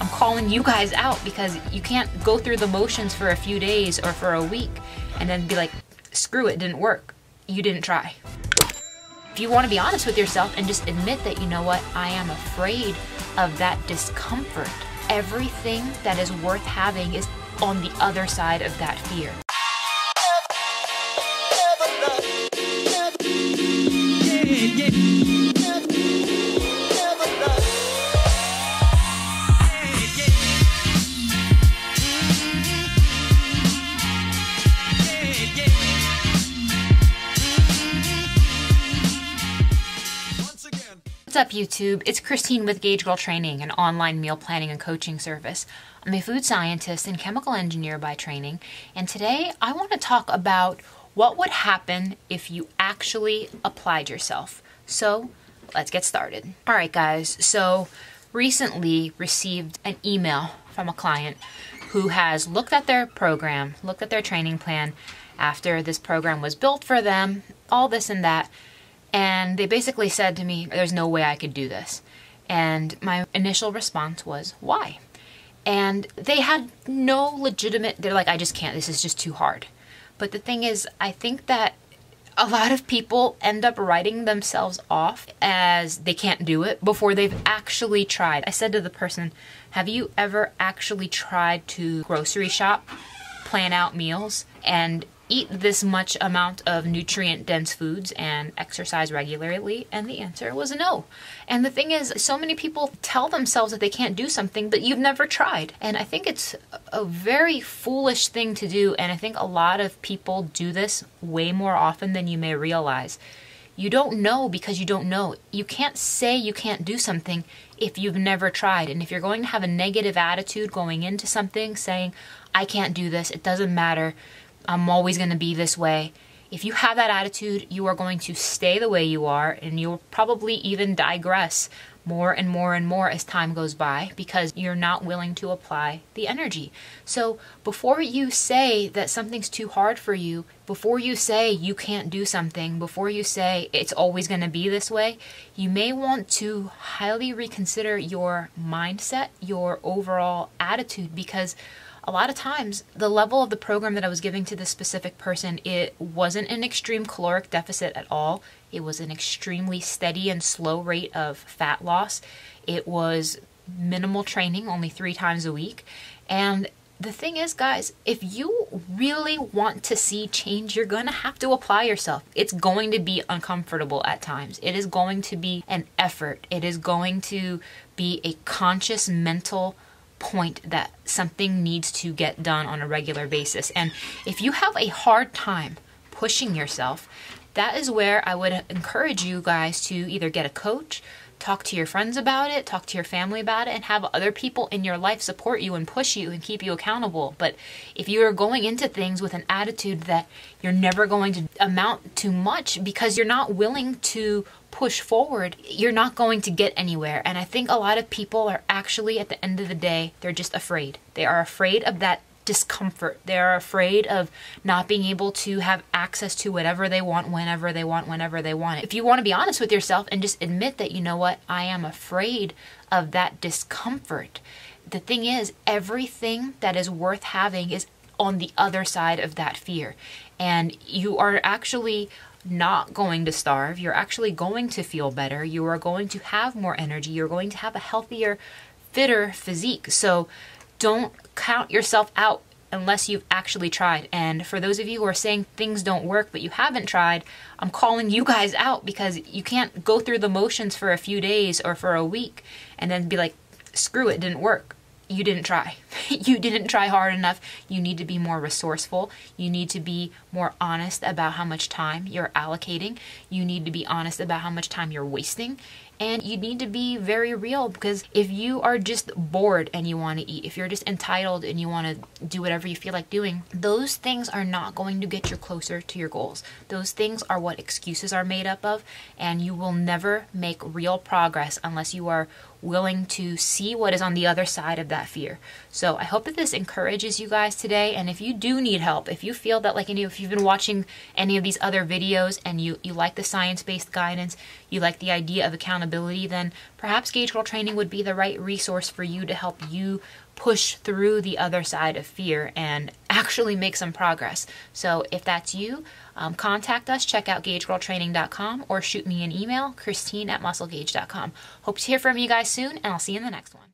I'm calling you guys out because you can't go through the motions for a few days or for a week and then be like, screw it, didn't work. You didn't try. If you want to be honest with yourself and just admit that, you know what, I am afraid of that discomfort. Everything that is worth having is on the other side of that fear. What's up, YouTube? It's Christine with Gauge Girl Training, an online meal planning and coaching service. I'm a food scientist and chemical engineer by training, and today I want to talk about what would happen if you actually applied yourself. So let's get started. All right, guys. So recently received an email from a client who has looked at their program, looked at their training plan after this program was built for them, all this and that. And they basically said to me, there's no way I could do this. And my initial response was, why? And they had no legitimate, they're like, I just can't, this is just too hard. But the thing is, I think that a lot of people end up writing themselves off as they can't do it before they've actually tried. I said to the person, have you ever actually tried to grocery shop, plan out meals, and eat this much amount of nutrient-dense foods and exercise regularly? And the answer was no. And the thing is, so many people tell themselves that they can't do something, but you've never tried. And I think it's a very foolish thing to do, and I think a lot of people do this way more often than you may realize. You don't know because you don't know. You can't say you can't do something if you've never tried. And if you're going to have a negative attitude going into something, saying, I can't do this, it doesn't matter, I'm always going to be this way. If you have that attitude, you are going to stay the way you are, and you'll probably even digress more and more and more as time goes by because you're not willing to apply the energy. So before you say that something's too hard for you, before you say you can't do something, before you say it's always going to be this way, you may want to highly reconsider your mindset, your overall attitude, because a lot of times, the level of the program that I was giving to this specific person, it wasn't an extreme caloric deficit at all. It was an extremely steady and slow rate of fat loss. It was minimal training, only 3 times a week. And the thing is, guys, if you really want to see change, you're going to have to apply yourself. It's going to be uncomfortable at times. It is going to be an effort. It is going to be a conscious mental point that something needs to get done on a regular basis. And if you have a hard time pushing yourself, that is where I would encourage you guys to either get a coach, talk to your friends about it, talk to your family about it, and have other people in your life support you and push you and keep you accountable. But if you are going into things with an attitude that you're never going to amount to much because you're not willing to push forward, you're not going to get anywhere. And I think a lot of people are actually, at the end of the day, they're just afraid. They are afraid of that discomfort. They are afraid of not being able to have access to whatever they want, whenever they want, whenever they want it. If you want to be honest with yourself and just admit that, you know what, I am afraid of that discomfort. The thing is, everything that is worth having is on the other side of that fear. And you are actually not going to starve. You're actually going to feel better. You are going to have more energy. You're going to have a healthier, fitter physique. So don't count yourself out unless you've actually tried. And for those of you who are saying things don't work but you haven't tried, I'm calling you guys out because you can't go through the motions for a few days or for a week and then be like, screw it, didn't work. You didn't try. You didn't try hard enough. You need to be more resourceful. You need to be more honest about how much time you're allocating. You need to be honest about how much time you're wasting. And you need to be very real, because if you are just bored and you want to eat, if you're just entitled and you want to do whatever you feel like doing, those things are not going to get you closer to your goals. Those things are what excuses are made up of, and you will never make real progress unless you are willing to see what is on the other side of that fear. So I hope that this encourages you guys today. And if you do need help, if you feel that, like, if you've been watching any of these other videos and you like the science-based guidance, you like the idea of accountability, then perhaps Gauge Girl Training would be the right resource for you to help you push through the other side of fear and actually make some progress. So if that's you, contact us, check out GaugeGirlTraining.com or shoot me an email, Christine@musclegauge.com. Hope to hear from you guys soon, and I'll see you in the next one.